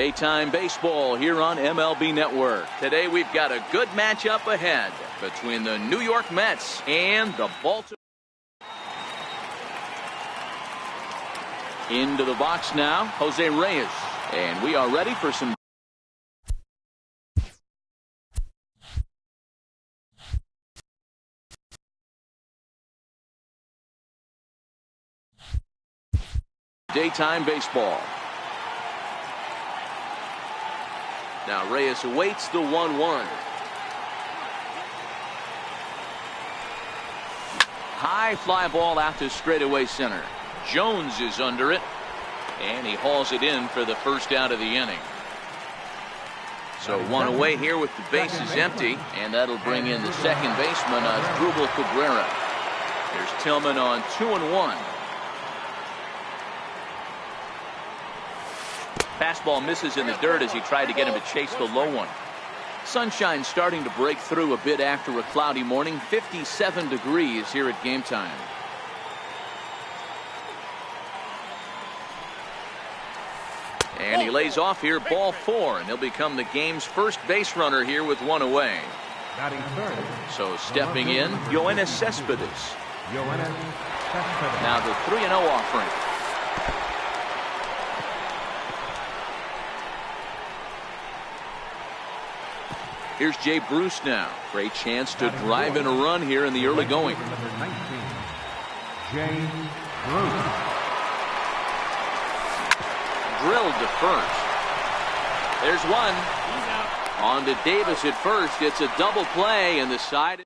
Daytime baseball here on MLB Network. Today we've got a good matchup ahead between the New York Mets and the Baltimore. Into the box now, Jose Reyes. And we are ready for some. Daytime baseball. Now Reyes awaits the 1-1. High fly ball out to straightaway center. Jones is under it, and he hauls it in for the first out of the inning. So one away here with the bases empty, and that'll bring in the second baseman, Asdrubal Cabrera. There's Tillman on 2-1. Fastball misses in the dirt as he tried to get him to chase the low one. Sunshine starting to break through a bit after a cloudy morning. 57 degrees here at game time. And he lays off here, ball 4, and he'll become the game's first base runner here with one away. So stepping in, Yoenis Cespedes. Now the 3-0 offering. Here's Jay Bruce now. Great chance to drive in a run here in the early going. Jay Bruce. Drilled to first. There's one. On to Davis at first. It's a double play, and the side.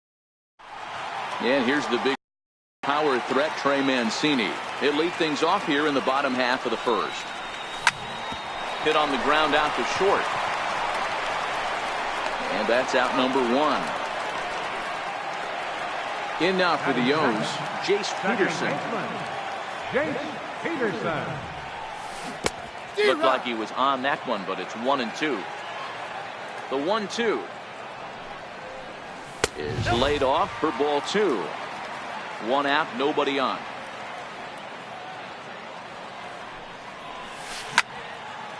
And here's the big power threat, Trey Mancini. He'll lead things off here in the bottom half of the first. Hit on the ground out to short. And that's out number 1. In now for the O's, Jace Peterson. Jace Peterson. Looked like he was on that one, but it's 1-2. The 1-2 is laid off for ball 2. 1 out, nobody on.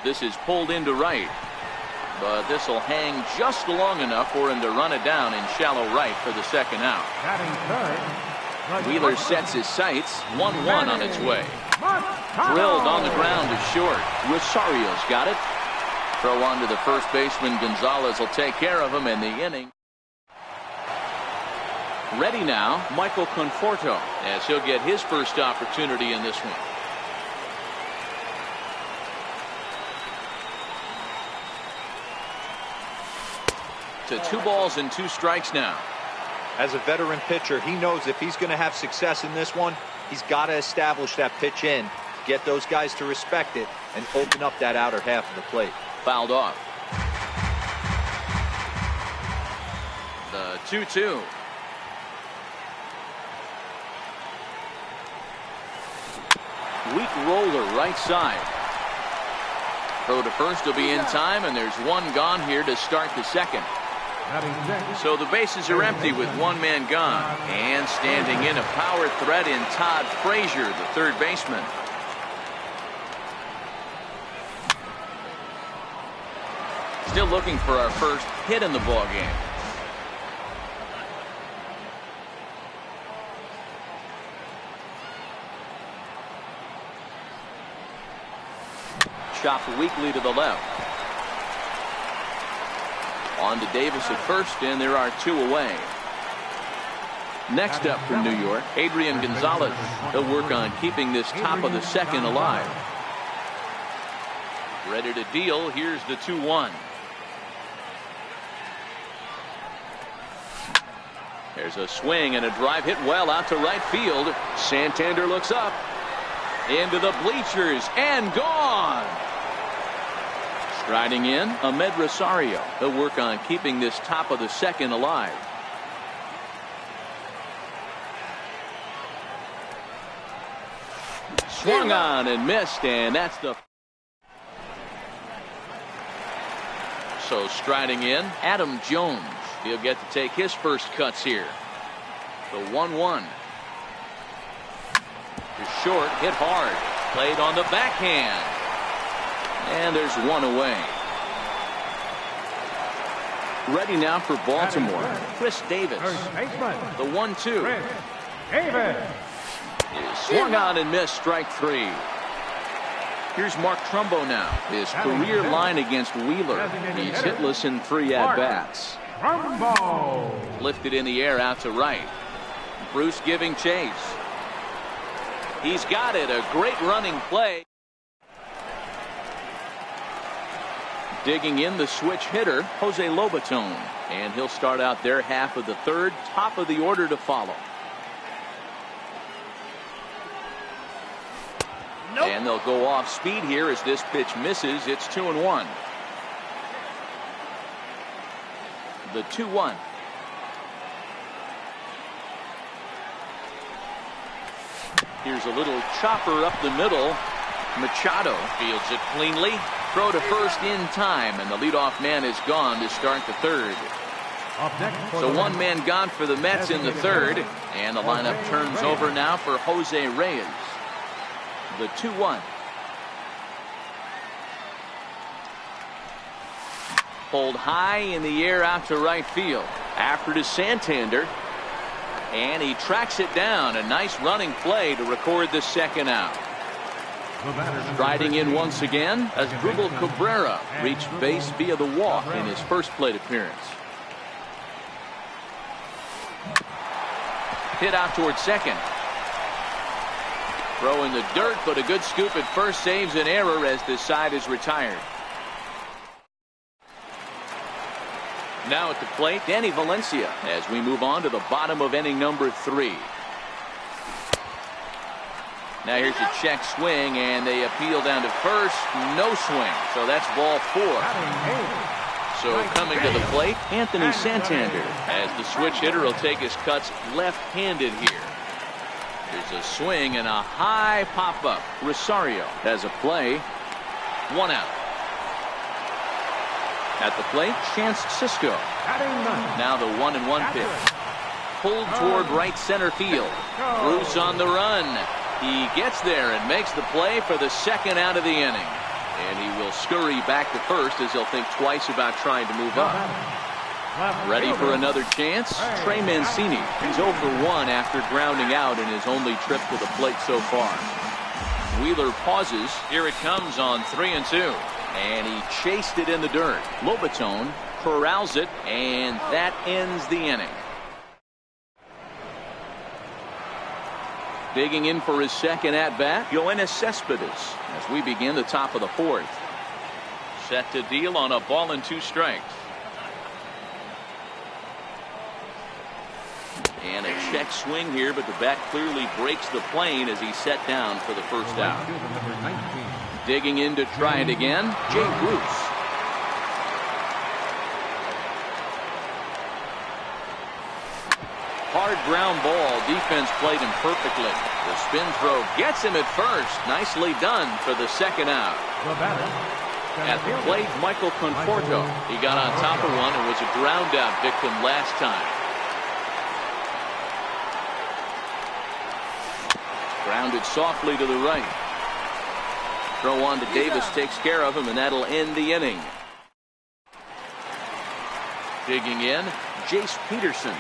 This is pulled into right. But this will hang just long enough for him to run it down in shallow right for the second out. Wheeler sets his sights. 1-1 on its way. Drilled on the ground to short. Rosario's got it. Throw on to the first baseman. Gonzalez will take care of him in the inning. Ready now, Michael Conforto, as he'll get his first opportunity in this one. To 2 balls and 2 strikes now. As a veteran pitcher, he knows if he's going to have success in this one, he's got to establish that pitch in, get those guys to respect it, and open up that outer half of the plate. Fouled off. The 2-2. Weak roller right side. Throw to first will be in time, and there's one gone here to start the second. So the bases are empty with 1 man gone. And standing in a power threat in Todd Frazier, the third baseman. Still looking for our first hit in the ball game. Chopped weakly to the left. On to Davis at first, and there are 2 away. Next up from New York, Adrian Gonzalez. He'll work on keeping this top of the second alive. Ready to deal. Here's the 2-1. There's a swing and a drive hit well out to right field. Santander looks up. Into the bleachers and gone. Striding in, Ahmed Rosario. He'll work on keeping this top of the second alive. Swung on and missed, and that's the. So striding in, Adam Jones. He'll get to take his first cuts here. The 1-1. To short, hit hard. Played on the backhand. And there's one away. Ready now for Baltimore, Chris Davis. The 1-2. Chris Davis. Is swung on and missed, strike three. Here's Mark Trumbo now. His career line against Wheeler. He's hitless in 3 at-bats. Trumbo. Lifted in the air out to right. Bruce giving chase. He's got it. A great running play. Digging in the switch hitter, Jose Lobaton. And he'll start out their half of the third. Top of the order to follow. Nope. And they'll go off speed here as this pitch misses. It's 2-1. The 2-1. Here's a little chopper up the middle. Machado fields it cleanly. Throw to first in time, and the leadoff man is gone to start the third. So one man gone for the Mets in the third, and the lineup turns over now for Jose Reyes. The 2-1. Pulled high in the air out to right field. After to Santander. And he tracks it down. A nice running play to record the second out. Striding in once again as Asdrubal Cabrera reached base via the walk in his first plate appearance. Hit out towards second. Throw in the dirt, but a good scoop at first saves an error as this side is retired. Now at the plate, Danny Valencia as we move on to the bottom of inning number 3. Now here's a check swing, and they appeal down to first. No swing, so that's ball 4. So coming to the plate, Anthony Santander as the switch hitter will take his cuts left-handed here. There's a swing and a high pop-up. Rosario has a play. 1 out. At the plate, Chance Sisco. Now the 1-1 pitch. Pulled toward right center field. Bruce on the run. He gets there and makes the play for the second out of the inning. And he will scurry back to first as he'll think twice about trying to move up. Ready for another chance? Trey Mancini. He's 0 for 1 after grounding out in his only trip to the plate so far. Wheeler pauses. Here it comes on 3-2. And he chased it in the dirt. Lobaton corrals it, and that ends the inning. Digging in for his second at-bat, Yoenis Cespedes as we begin the top of the 4th. Set to deal on a ball and 2 strikes. And a check swing here, but the bat clearly breaks the plane as he's set down for the first out. Digging in to try it again, Jay Bruce. Hard ground ball. Defense played him perfectly. The spin throw gets him at first. Nicely done for the second out. At the plate, Michael Conforto. He got on top of one and was a ground out victim last time. Grounded softly to the right. Throw on to Davis takes care of him, and that'll end the inning. Digging in, Jace Peterson.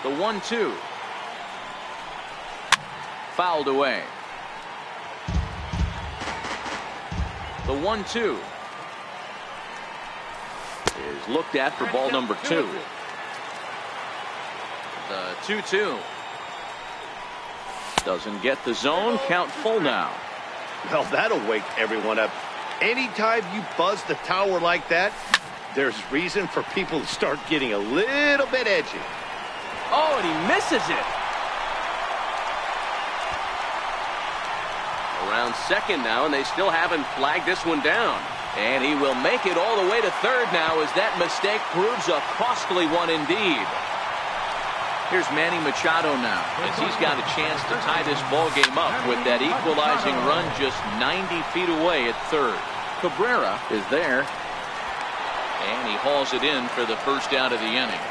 The 1-2. Fouled away. The 1-2 is looked at for ball number 2. The 2-2 doesn't get the zone. Count full now. Well, that'll wake everyone up. Anytime you buzz the tower like that, there's reason for people to start getting a little bit edgy. Oh, and he misses it. Around second now, and they still haven't flagged this one down. And he will make it all the way to third now as that mistake proves a costly one indeed. Here's Manny Machado now as he's got a chance to tie this ball game up with that equalizing run just 90 feet away at third. Cabrera is there, and he hauls it in for the first out of the inning.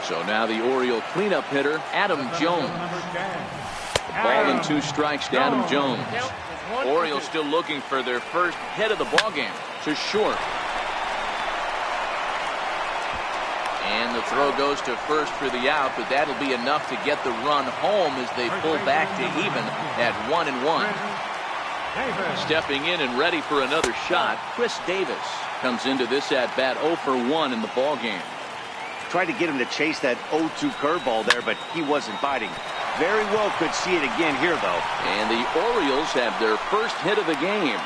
So now the Oriole cleanup hitter, Adam Jones. Ball and 2 strikes to Adam Jones. Orioles still looking for their first hit of the ball game. To short. And the throw goes to first for the out, but that'll be enough to get the run home as they pull back to even at 1-1. Stepping in and ready for another shot, Chris Davis comes into this at bat 0 for 1 in the ball game. Tried to get him to chase that 0-2 curveball there, but he wasn't biting. Very well could see it again here, though. And the Orioles have their first hit of the game.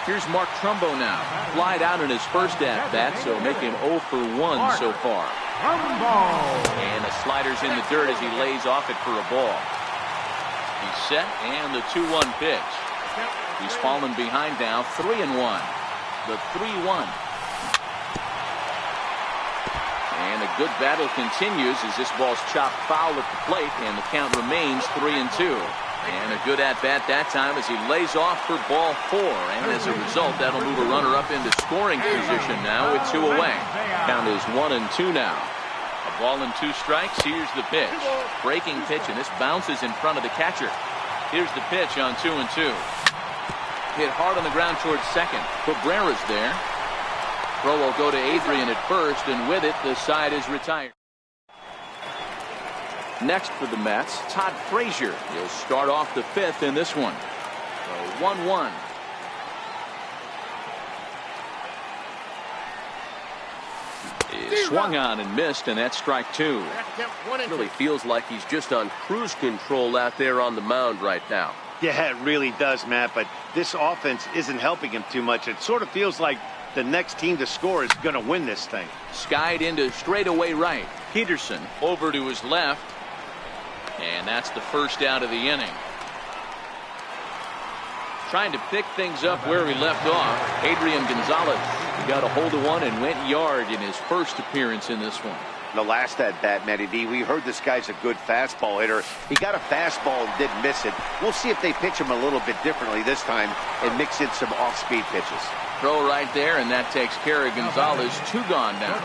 Here's Mark Trumbo now. Flied out in his first at-bat, so making 0 for 1 so far. And the slider's in the dirt as he lays off it for a ball. He's set, and the 2-1 pitch. He's fallen behind now, 3-1. The 3-1. And a good battle continues as this ball's chopped foul at the plate, and the count remains 3-2. And a good at-bat that time as he lays off for ball 4. And as a result, that'll move a runner up into scoring position now with 2 away. Count is 1-2 now. A ball and 2 strikes. Here's the pitch. Breaking pitch, and this bounces in front of the catcher. Here's the pitch on 2-2. Hit hard on the ground towards second. Cabrera's there. Throw will go to Adrian at first, and with it, the side is retired. Next for the Mets, Todd Frazier. He'll start off the 5th in this one. So 1-1. Swung on and missed, and that's strike 2. It really feels like he's just on cruise control out there on the mound right now. Yeah, it really does, Matt, but this offense isn't helping him too much. It sort of feels like the next team to score is going to win this thing. Skied into straightaway right. Peterson over to his left. And that's the first out of the inning. Trying to pick things up where he left off. Adrian Gonzalez got a hold of one and went yard in his first appearance in this one. The last at bat, Matty D, we heard this guy's a good fastball hitter. He got a fastball and didn't miss it. We'll see if they pitch him a little bit differently this time and mix in some off-speed pitches. Throw right there, and that takes care of Gonzalez. 2 gone now.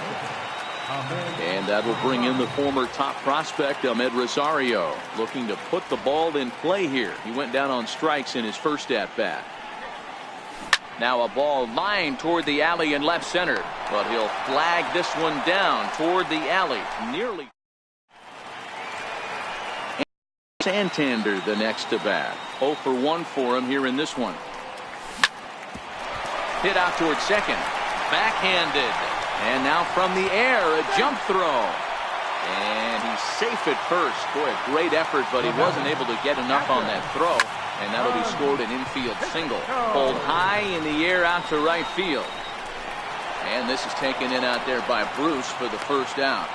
And that will bring in the former top prospect, Ahmed Rosario, looking to put the ball in play here. He went down on strikes in his first at-bat. Now a ball lined toward the alley in left center, but he'll flag this one down toward the alley. Nearly. And Santander the next to bat. 0 for 1 for him here in this one. Hit out toward second. Backhanded. And now from the air, a jump throw. And he's safe at first. Boy, a great effort, but he wasn't able to get enough on that throw. And that'll be scored an infield single. Pulled high in the air out to right field. And this is taken in out there by Bruce for the first out.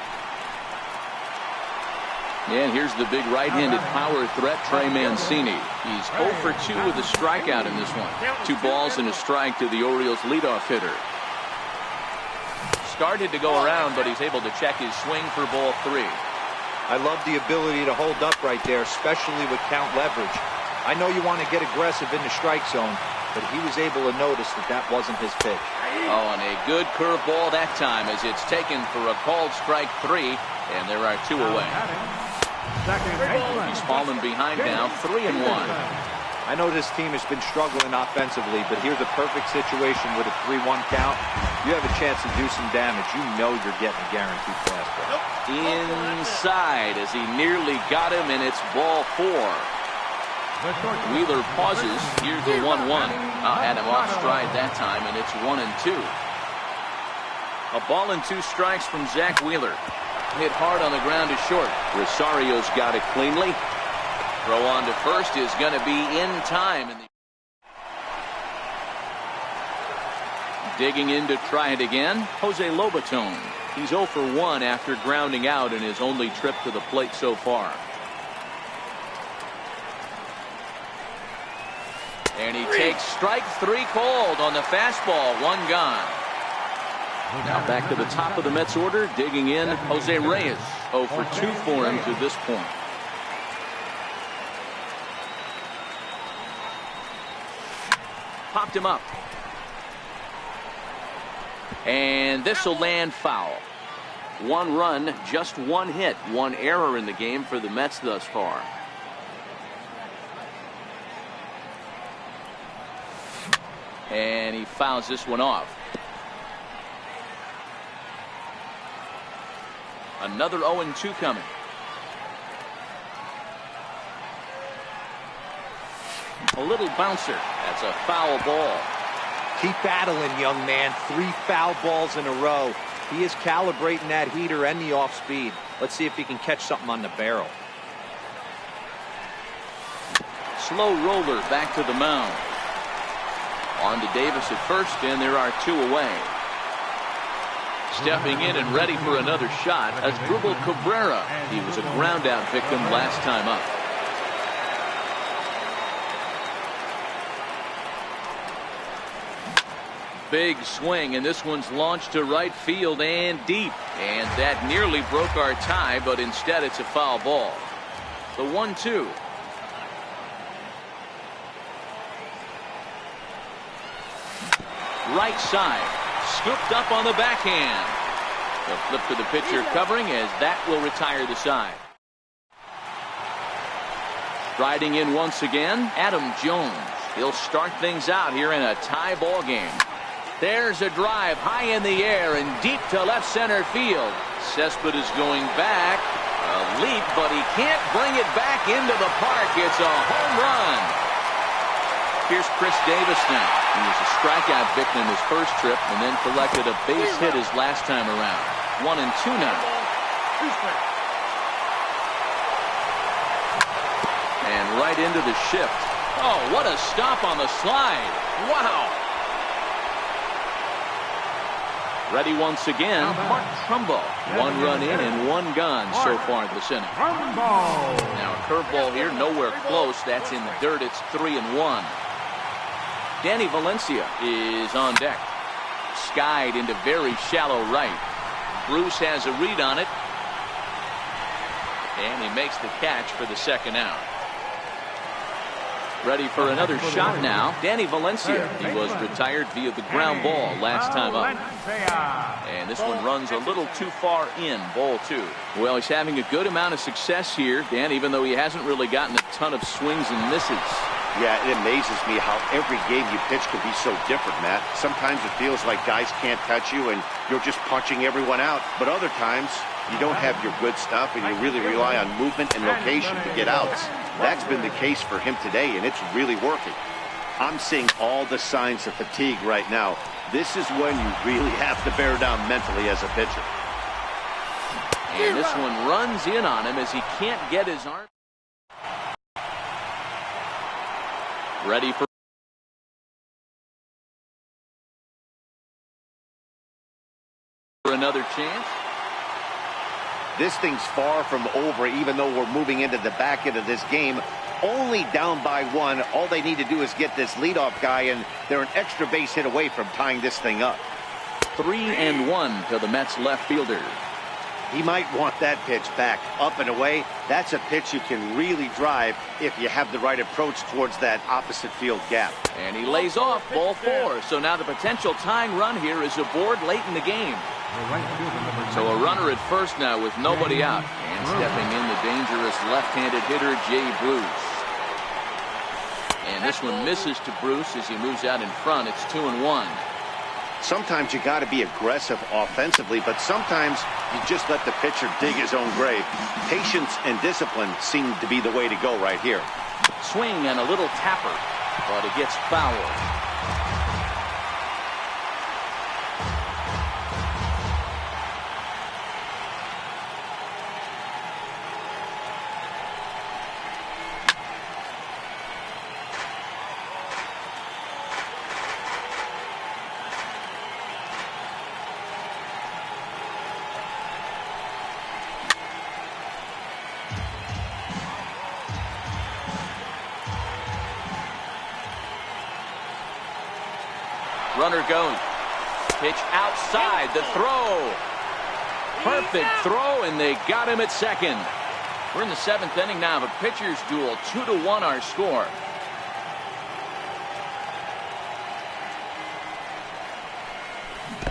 And here's the big right-handed power threat, Trey Mancini. He's 0 for 2 with a strikeout in this one. 2 balls and a strike to the Orioles leadoff hitter. Started to go around, but he's able to check his swing for ball 3. I love the ability to hold up right there, especially with count leverage. I know you want to get aggressive in the strike zone, but he was able to notice that that wasn't his pitch. Oh, and a good curveball that time as it's taken for a called strike 3, and there are 2 away. He's fallen behind now, 3-1. I know this team has been struggling offensively, but here's a perfect situation with a 3-1 count. You have a chance to do some damage. You know you're getting a guaranteed fastball. Inside as he nearly got him, and it's ball 4. Wheeler pauses. Here's the 1-1. Had him off stride that time, and it's 1-2. A ball and 2 strikes from Zach Wheeler. Hit hard on the ground to short. Rosario's got it cleanly. Throw on to first is going to be in time. Digging in to try it again, Jose Lobaton. He's 0 for 1 after grounding out in his only trip to the plate so far. And he takes strike 3 called on the fastball. 1 gone. Now back to the top of the Mets order. Digging in, Jose Reyes. 0 for 2 for him to this point. Popped him up. And this will land foul. 1 run, just 1 hit, 1 error in the game for the Mets thus far. And he fouls this one off. Another 0-2 coming. A little bouncer. That's a foul ball. Keep battling, young man. 3 foul balls in a row. He is calibrating that heater and the off speed. Let's see if he can catch something on the barrel. Slow roller back to the mound. On to Davis at first, and there are 2 away. Stepping in and ready for another shot, Asdrubal Cabrera. He was a ground out victim last time up. Big swing, and this one's launched to right field and deep. And that nearly broke our tie, but instead it's a foul ball. The 1-2. Right side. Scooped up on the backhand. The flip to the pitcher covering as that will retire the side. Striding in once again, Adam Jones. He'll start things out here in a tie ball game. There's a drive high in the air and deep to left center field. Cespedes going back. A leap, but he can't bring it back into the park. It's a home run. Here's Chris Davis now. He was a strikeout victim his first trip and then collected a base hit his last time around. 1-2 now. And right into the shift. Oh, what a stop on the slide. Wow. Ready once again, Mark Trumbo. 1 run in and 1 gone so far this inning. Now a curveball here, nowhere close. That's in the dirt. It's 3-1. Danny Valencia is on deck. Skied into very shallow right. Bruce has a read on it. And he makes the catch for the second out. Ready for another shot now. Danny Valencia. He was retired via the ground ball last time up. And this one runs a little too far in. Ball 2. Well, he's having a good amount of success here, Dan, even though he hasn't really gotten a ton of swings and misses. Yeah, it amazes me how every game you pitch can be so different, Matt. Sometimes it feels like guys can't touch you and you're just punching everyone out. But other times, you don't have your good stuff and you really rely on movement and location to get outs. That's been the case for him today, and it's really working. I'm seeing all the signs of fatigue right now. This is when you really have to bear down mentally as a pitcher. And this one runs in on him as he can't get his arm. Ready for another chance. This thing's far from over, even though we're moving into the back end of this game. Only down by 1. All they need to do is get this leadoff guy, and they're an extra base hit away from tying this thing up. 3-1 to the Mets left fielder. He might want that pitch back, up and away. That's a pitch you can really drive if you have the right approach towards that opposite field gap. And he lays off. Ball 4. So now the potential tying run here is aboard late in the game. So a runner at first now with nobody out. And stepping in the dangerous left-handed hitter, Jay Bruce. And this one misses to Bruce as he moves out in front. It's 2-1. Sometimes you got to be aggressive offensively, but sometimes you just let the pitcher dig his own grave. Patience and discipline seem to be the way to go right here. Swing and a little tapper, but it gets fouled. Runner goes. Pitch outside. The throw. Perfect throw, and they got him at second. We're in the 7th inning now of a pitcher's duel. 2-1 our score.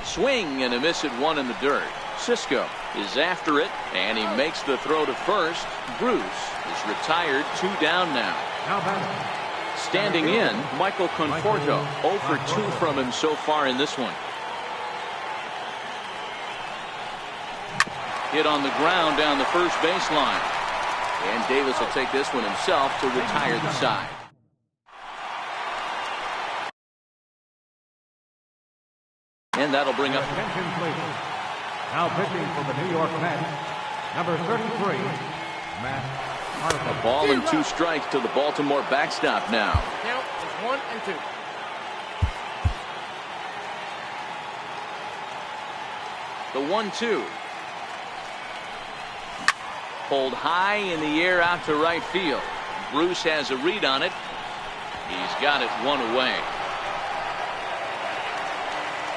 Swing and a miss at 1 in the dirt. Cisco is after it, and he makes the throw to first. Bruce is retired. 2 down now. Standing in, Michael Conforto. 0 for 2 from him so far in this one. Hit on the ground down the first baseline. And Davis will take this one himself to retire the side. And that'll bring up. Attention, please. Now pitching for the New York Mets, number 33, Matt Harvey. A ball and 2 strikes to the Baltimore backstop now. Count is 1 and 2. The 1-2. Pulled high in the air out to right field. Bruce has a read on it. He's got it 1 away.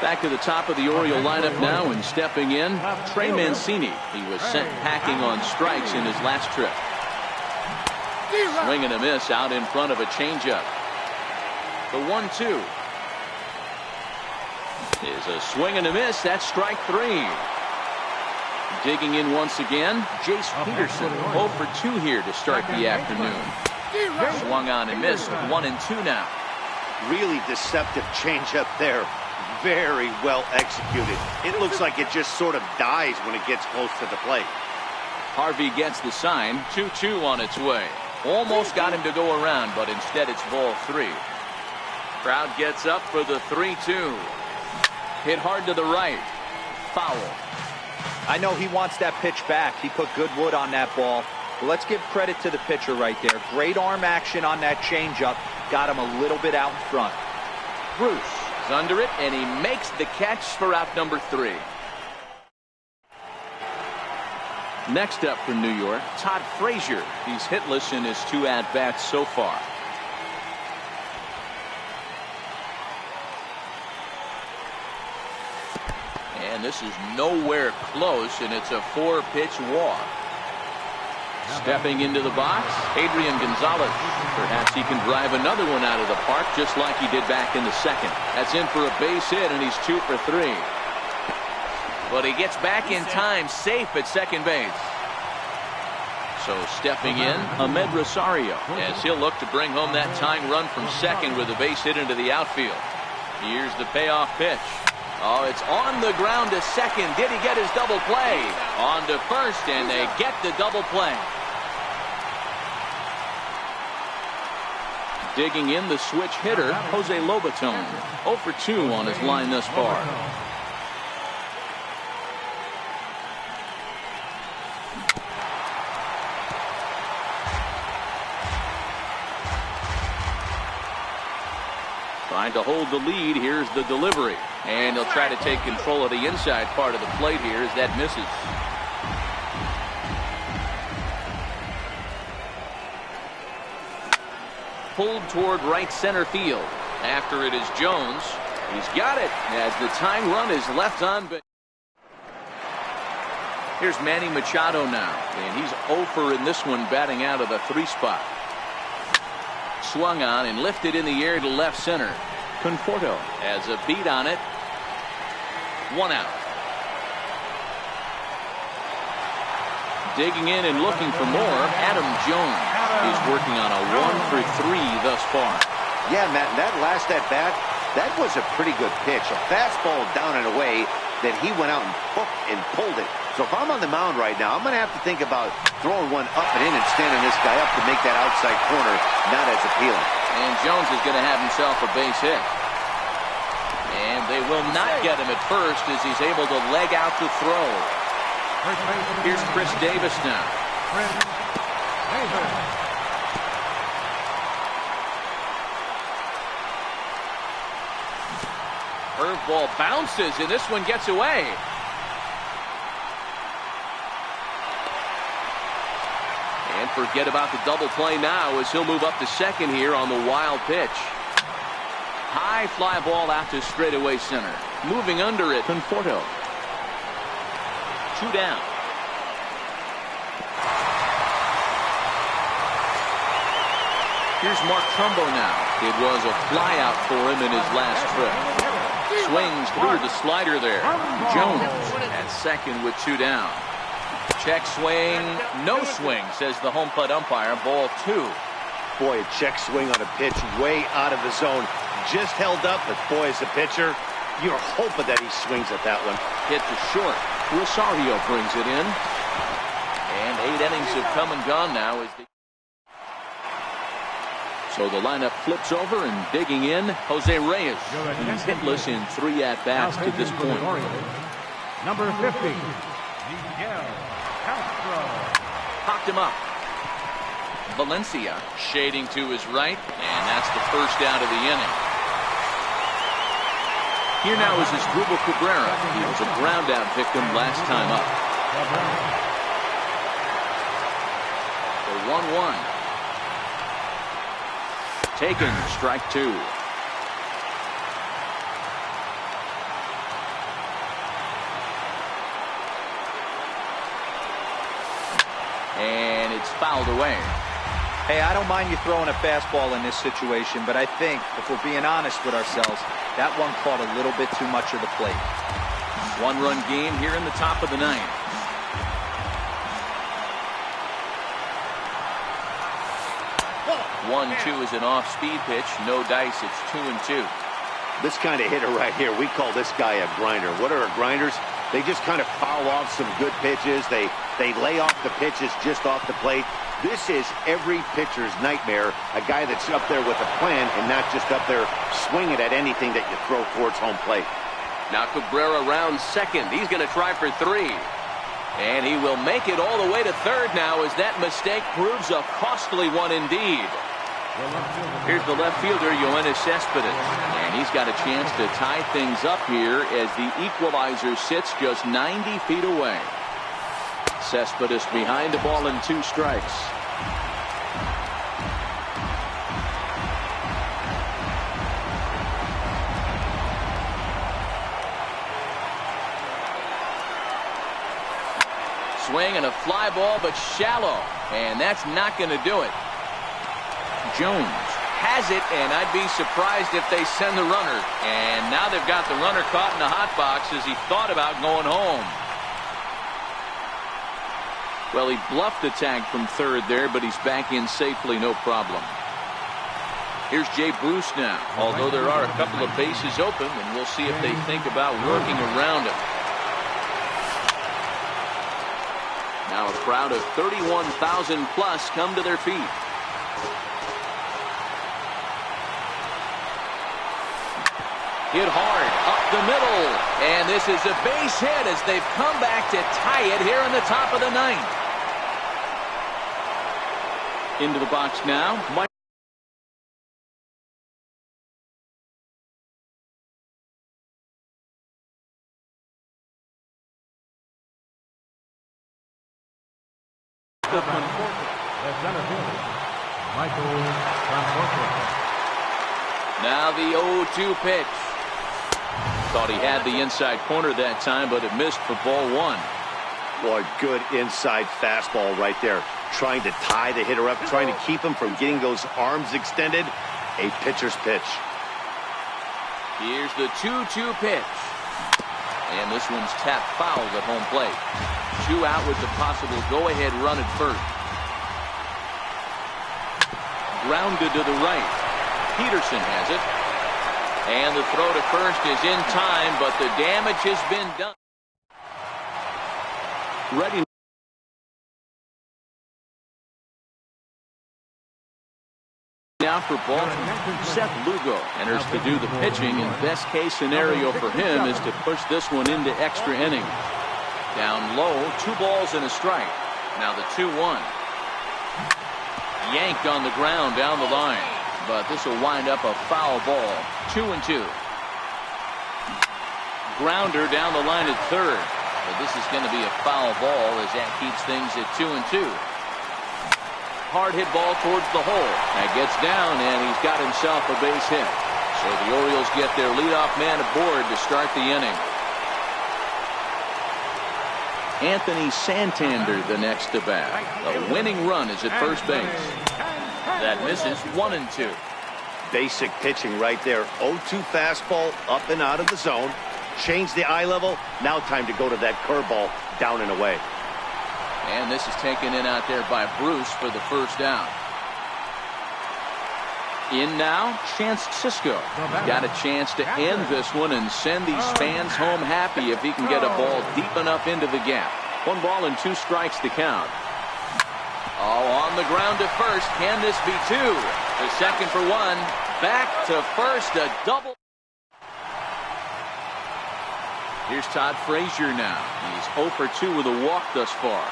Back to the top of the Oriole lineup now, and stepping in, Trey Mancini. He was sent packing on strikes in his last trip. Swing and a miss out in front of a changeup. The 1-2 is a swing and a miss. That's strike 3. Digging in once again, Jace Peterson. 0 for 2 here to start the afternoon. Swung on and missed. 1 and 2 now. Really deceptive changeup there. Very well executed. It looks like it just sort of dies when it gets close to the plate. Harvey gets the sign. 2-2 on its way. Almost got him to go around, but instead it's ball 3. Crowd gets up for the 3-2. Hit hard to the right. Foul. I know he wants that pitch back. He put good wood on that ball. But let's give credit to the pitcher right there. Great arm action on that changeup. Got him a little bit out in front. Bruce is under it, and he makes the catch for out number 3. Next up for New York, Todd Frazier. He's hitless in his 2 at-bats so far. And this is nowhere close, and it's a 4-pitch walk. Stepping into the box, Adrian Gonzalez. Perhaps he can drive another one out of the park just like he did back in the second. That's in for a base hit, and he's 2 for 3. But he gets back in time, safe at second base. So stepping in, Ahmed Rosario, as he'll look to bring home that tying run from second with a base hit into the outfield. Here's the payoff pitch. Oh, it's on the ground to second. Did he get his double play? On to first, and they get the double play. Digging in, the switch hitter, Jose Lobaton. 0 for 2 on his line thus far. Trying to hold the lead. Here's the delivery. And he'll try to take control of the inside part of the plate here as that misses. Pulled toward right center field. After it is Jones. He's got it as the tying run is left on base. Here's Manny Machado now. And he's 0 for in this one, batting out of the 3 spot. Swung on and lifted in the air to left center. Conforto has a beat on it. 1 out. Digging in and looking for more, Adam Jones. He's working on a 1 for 3 thus far. Yeah, Matt, that last at bat, that was a pretty good pitch. A fastball down and away that he went out and hooked and pulled it. So if I'm on the mound right now, I'm going to have to think about throwing one up and in and standing this guy up to make that outside corner not as appealing. And Jones is going to have himself a base hit. And they will not get him at first as he's able to leg out the throw. Here's Chris Davis now. Curveball bounces, and this one gets away. And forget about the double play now as he'll move up to second here on the wild pitch. High fly ball out to straightaway center. Moving under it, Conforto. 2 down. Here's Mark Trumbo now. It was a flyout for him in his last trip. Swings through the slider there. Jones at second with 2 down. Check swing, no swing, says the home plate umpire. Ball 2. Boy, a check swing on a pitch way out of the zone. Just held up, but boy, as a pitcher, you're hoping that he swings at that one. Hit to short. Rosario brings it in. And 8 innings have come and gone now. So the lineup flips over, and digging in, Jose Reyes. He's hitless in 3 at-bats to this point. Number 50, Miguel Castro. Popped him up. Valencia shading to his right, and that's the first out of the inning. Here now is Asdrubal Cabrera. He was a ground-out victim last time up. The 1-1. Taken, strike 2. And it's fouled away. Hey, I don't mind you throwing a fastball in this situation, but I think, if we're being honest with ourselves, that one caught a little bit too much of the plate. 1-run game here in the top of the 9th. 1-2 is an off-speed pitch. No dice. It's 2-2. This kind of hitter right here, we call this guy a grinder. What are grinders? They just kind of foul off some good pitches. They lay off the pitches just off the plate. This is every pitcher's nightmare, a guy that's up there with a plan and not just up there swinging at anything that you throw towards home plate. Now Cabrera rounds second. He's going to try for 3. And he will make it all the way to third now, as that mistake proves a costly one indeed. Here's the left fielder, Yoenis Cespedes. And he's got a chance to tie things up here as the equalizer sits just 90 feet away. Cespedes behind the ball and 2 strikes. Swing and a fly ball, but shallow. And that's not going to do it. Jones has it, and I'd be surprised if they send the runner. And now they've got the runner caught in the hot box as he thought about going home. Well, he bluffed the tag from third there, but he's back in safely, no problem. Here's Jay Bruce now, although there are a couple of bases open, and we'll see if they think about working around him. Now a crowd of 31,000 plus come to their feet. Hit hard up the middle, and this is a base hit as they've come back to tie it here in the top of the 9th. Into the box now, Mike. Now the 0-2 pitch. Thought he had the inside corner that time, but it missed for ball 1. Boy, good inside fastball right there. Trying to tie the hitter up, trying to keep him from getting those arms extended. A pitcher's pitch. Here's the 2-2 pitch. And this one's tapped foul at home plate. 2 out with the possible go-ahead run at first. Grounded to the right. Peterson has it. And the throw to first is in time, but the damage has been done. Ready now for Baltimore. Seth Lugo enters to do the pitching, and best case scenario for him is to push this one into extra innings. Down low, 2 balls and a strike. Now the 2-1. Yanked on the ground down the line. But this will wind up a foul ball. 2-2. Grounder down the line at third. But this is going to be a foul ball as that keeps things at 2-2. Hard hit ball towards the hole. That gets down, and he's got himself a base hit. So the Orioles get their leadoff man aboard to start the inning. Anthony Santander the next to bat. The winning run is at first base. That misses 1-2. Basic pitching right there. 0-2 fastball up and out of the zone. Change the eye level. Now time to go to that curveball down and away. And this is taken in out there by Bruce for the first down. In now, Chance Cisco. Got a chance to end this one and send these fans home happy if he can get a ball deep enough into the gap. 1 ball and 2 strikes to count. Oh, on the ground to first. Can this be 2? The second for 1. Back to first. A double. Here's Todd Frazier now. He's 0 for 2 with a walk thus far.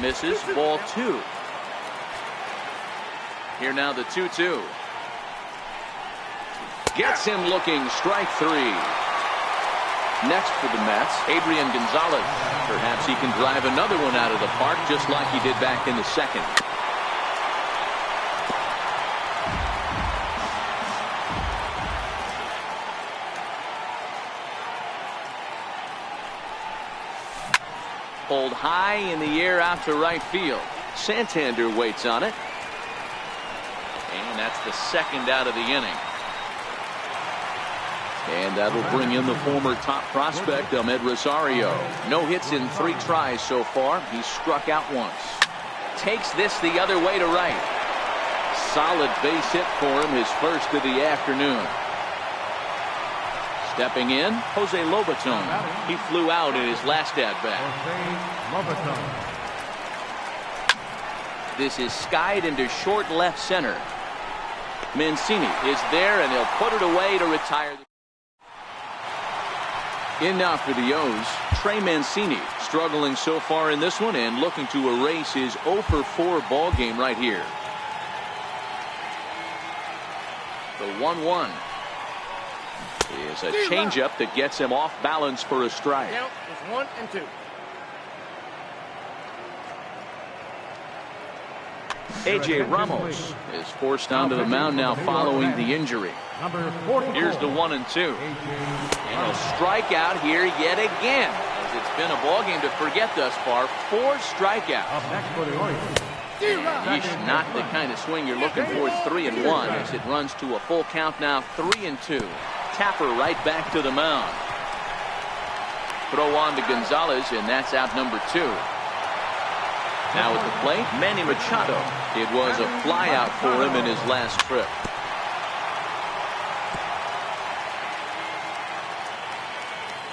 Misses, ball 2. Here now the 2-2. Gets him looking, strike 3. Next for the Mets, Adrian Gonzalez. Perhaps he can drive another one out of the park just like he did back in the second. Pulled high in the air out to right field. Santander waits on it. And that's the second out of the inning. And that'll bring in the former top prospect, Ahmed Rosario. No hits in 3 tries so far. He's struck out once. Takes this the other way to right. Solid base hit for him, his first of the afternoon. Stepping in, Jose Lobaton. He flew out in his last at-bat. This is skied into short left center. Mancini is there, and he'll put it away to retire. In now for the O's, Trey Mancini, struggling so far in this one and looking to erase his 0 for 4 ball game right here. The 1-1 is a changeup that gets him off balance for a strike. Count is 1 and 2. A.J. Ramos is forced onto the mound now following the injury. Here's the 1-2. And a strikeout here yet again, as it's been a ball game to forget thus far. 4 strikeouts. Yeesh, not the kind of swing you're looking for. 3-1 as it runs to a full count now. 3-2. Tapper right back to the mound. Throw on to Gonzalez, and that's out number 2. Now at the plate, Manny Machado. It was a flyout for him in his last trip.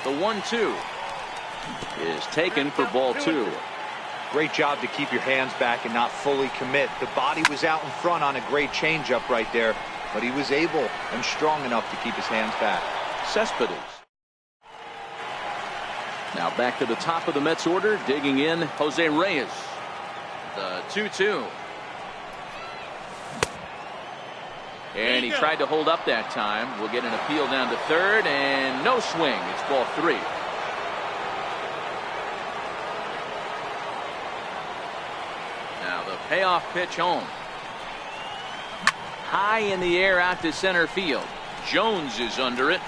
The 1-2 is taken for ball 2. Great job to keep your hands back and not fully commit. The body was out in front on a great changeup right there, but he was able and strong enough to keep his hands back. Cespedes. Now back to the top of the Mets order, digging in Jose Reyes. The 2-2. And he tried to hold up that time. We'll get an appeal down to third, and no swing. It's ball 3. Now the payoff pitch home. High in the air out to center field. Jones is under it,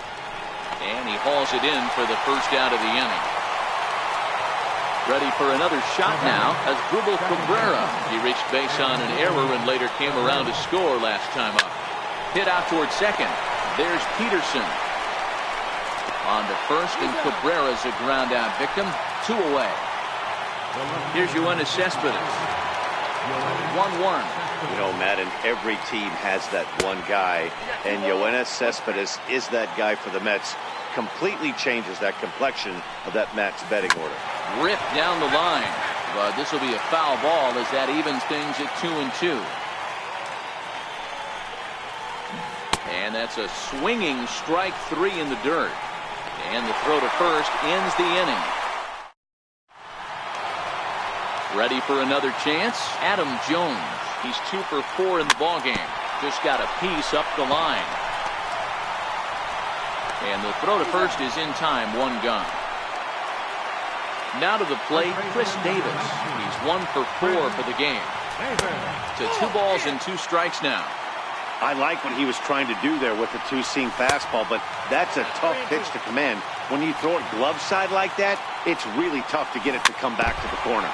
and he hauls it in for the first out of the inning. Ready for another shot now as Asdrubal Cabrera. He reached base on an error and later came around to score last time up. Hit out towards second. There's Peterson. On to first, and Cabrera's a ground out victim. 2 away. Here's Yoenis Cespedes. 1-1. You know, Madden, every team has that one guy, and Yoenis Cespedes is that guy for the Mets. Completely changes that complexion of that Mets betting order. Ripped down the line, but this will be a foul ball as that evens things at 2-2. And that's a swinging strike 3 in the dirt. And the throw to first ends the inning. Ready for another chance? Adam Jones. He's 2 for 4 in the ballgame. Just got a piece up the line. And the throw to first is in time, 1 gone. Now to the plate, Chris Davis. He's 1 for 4 for the game. To 2 balls and 2 strikes now. I like what he was trying to do there with the two-seam fastball, but that's a tough pitch to command. When you throw it glove side like that, it's really tough to get it to come back to the corner.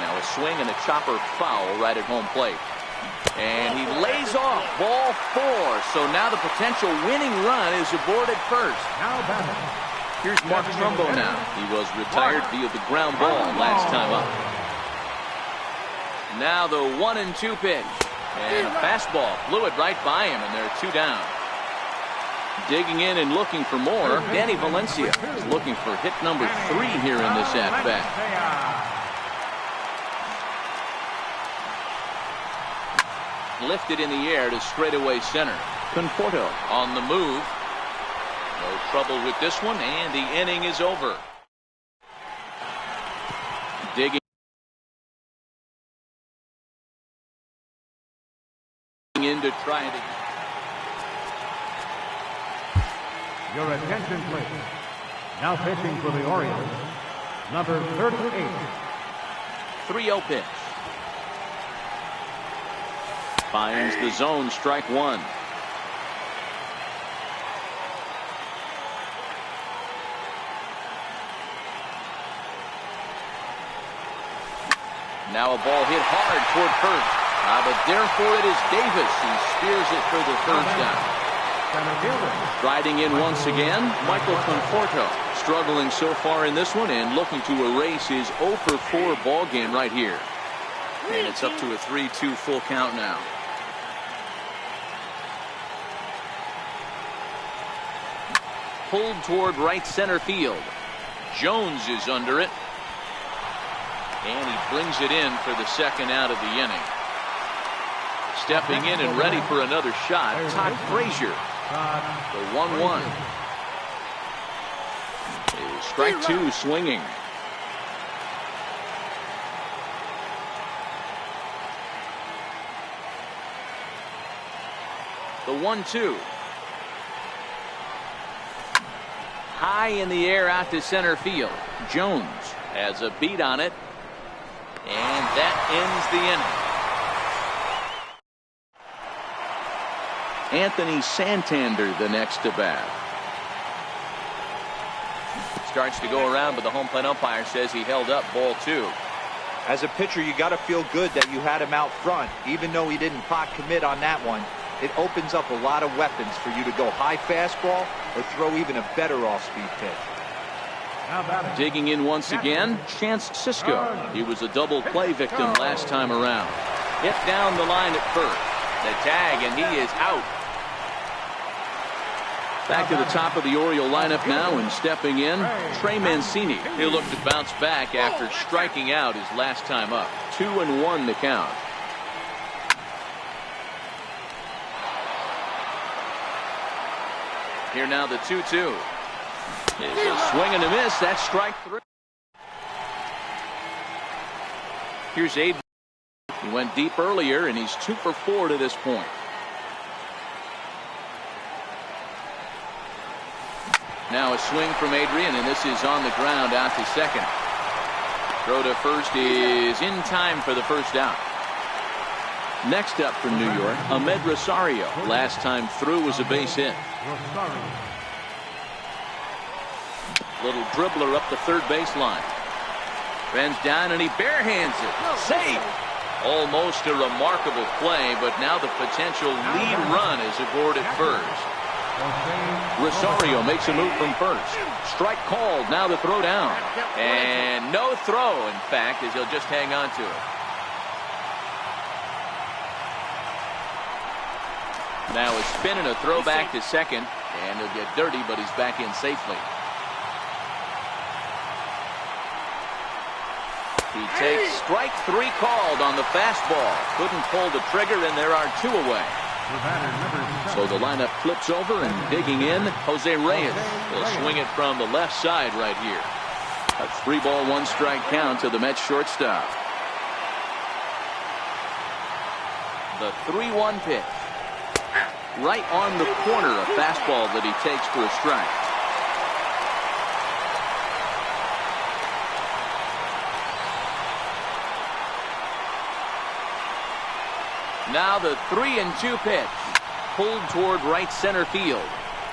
Now a swing and a chopper foul right at home plate. And he lays off ball 4. So now the potential winning run is aboard at first. Now batting. Here's Mark Trumbo now. He was retired via the ground ball last time up. Now the 1-2 pitch. And a fastball blew it right by him, and there are 2 down. Digging in and looking for more, Danny Valencia is looking for hit number 3 here in this at-bat. Lifted in the air to straightaway center. Conforto on the move. No trouble with this one, and the inning is over. Digging in to try it again. Your attention, please. Now pitching for the Orioles, number 38. 3-0 pitch. Finds the zone, strike 1. Now a ball hit hard toward first. But therefore it is Davis who spears it for the first down. Riding in once again, Michael Conforto. Struggling so far in this one and looking to erase his 0 for 4 ball game right here. And it's up to a 3-2 full count now. Pulled toward right center field. Jones is under it. And he brings it in for the second out of the inning. Stepping in and ready for another shot, Todd Frazier. The 1-1. Strike 2 swinging. The 1-2. High in the air out to center field. Jones has a beat on it. And that ends the inning. Anthony Santander the next to bat. Starts to go around, but the home plate umpire says he held up ball 2. As a pitcher, you got to feel good that you had him out front. Even though he didn't pot commit on that one, it opens up a lot of weapons for you to go high fastball or throw even a better off-speed pitch. Digging in once again, Chance Cisco. He was a double play victim last time around. Hit down the line at first. The tag, and he is out. Back to the top of the Oriole lineup now, and stepping in, Trey Mancini. He'll look to bounce back after striking out his last time up. 2-1 the count. Here now the 2-2. It's a swing and a miss. That's strike 3. Here's Adrian. He went deep earlier, and he's 2 for 4 to this point. Now a swing from Adrian, and this is on the ground out to second. Throw to first is in time for the first out. Next up from New York, Ahmed Rosario. Last time through was a base hit. Little dribbler up the third baseline. Bends down and he barehands it. Safe. Almost a remarkable play, but now the potential lead run is aboard at first. Rosario makes a move from first. Strike called. Now the throw down. And no throw, in fact, as he'll just hang on to it. Now a spin and a throw back to second. And he'll get dirty, but he's back in safely. He takes strike 3 called on the fastball. Couldn't pull the trigger, and there are 2 away. So the lineup flips over, and digging in, Jose Reyes will swing it from the left side right here. A 3-ball 1-strike count to the Mets shortstop. The 3-1 pitch. Right on the corner, a fastball that he takes for a strike. Now the 3-2 pitch. Pulled toward right center field.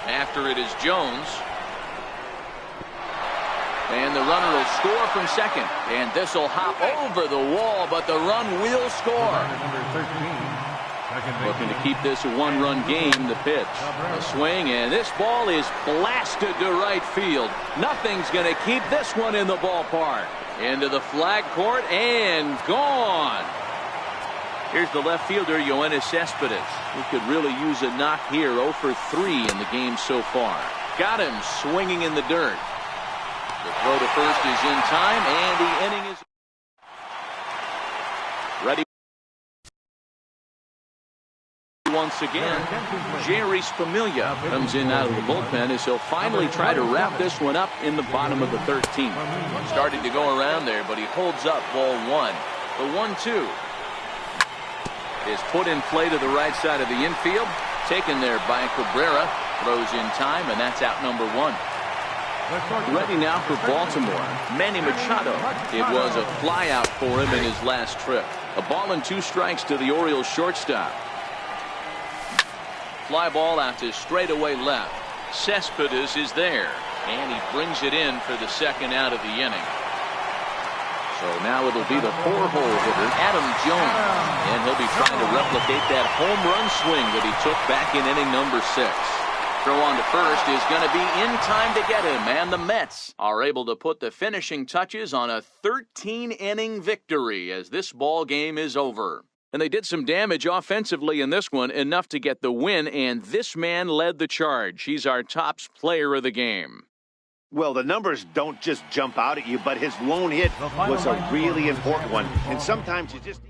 After it is Jones. And the runner will score from second. And this will hop over the wall, but the run will score. Looking to keep this a one-run game, the pitch. A swing, and this ball is blasted to right field. Nothing's going to keep this one in the ballpark. Into the flag court, and gone. Here's the left fielder, Yoenis Cespedes, who could really use a knock here. 0 for 3 in the game so far. Got him swinging in the dirt. The throw to first is in time, and the inning is ready. Once again, Jerry Spamiglia comes in out of the bullpen as he'll finally try to wrap this one up in the bottom of the 13th. Started to go around there, but he holds up ball one. The 1-2 is put in play to the right side of the infield. Taken there by Cabrera. Throws in time, and that's out number one. Ready now for Baltimore, Manny Machado. It was a flyout for him in his last trip. A ball and 2 strikes to the Orioles shortstop. Fly ball out to straightaway left. Cespedes is there, and he brings it in for the second out of the inning. So now it'll be the 4-hole hitter, Adam Jones, and he'll be trying to replicate that home run swing that he took back in inning number 6. Throw on to first is going to be in time to get him, and the Mets are able to put the finishing touches on a 13-inning victory as this ball game is over. And they did some damage offensively in this one, enough to get the win, and this man led the charge. He's our top player of the game. Well, the numbers don't just jump out at you, but his lone hit was a really important one, and sometimes you just...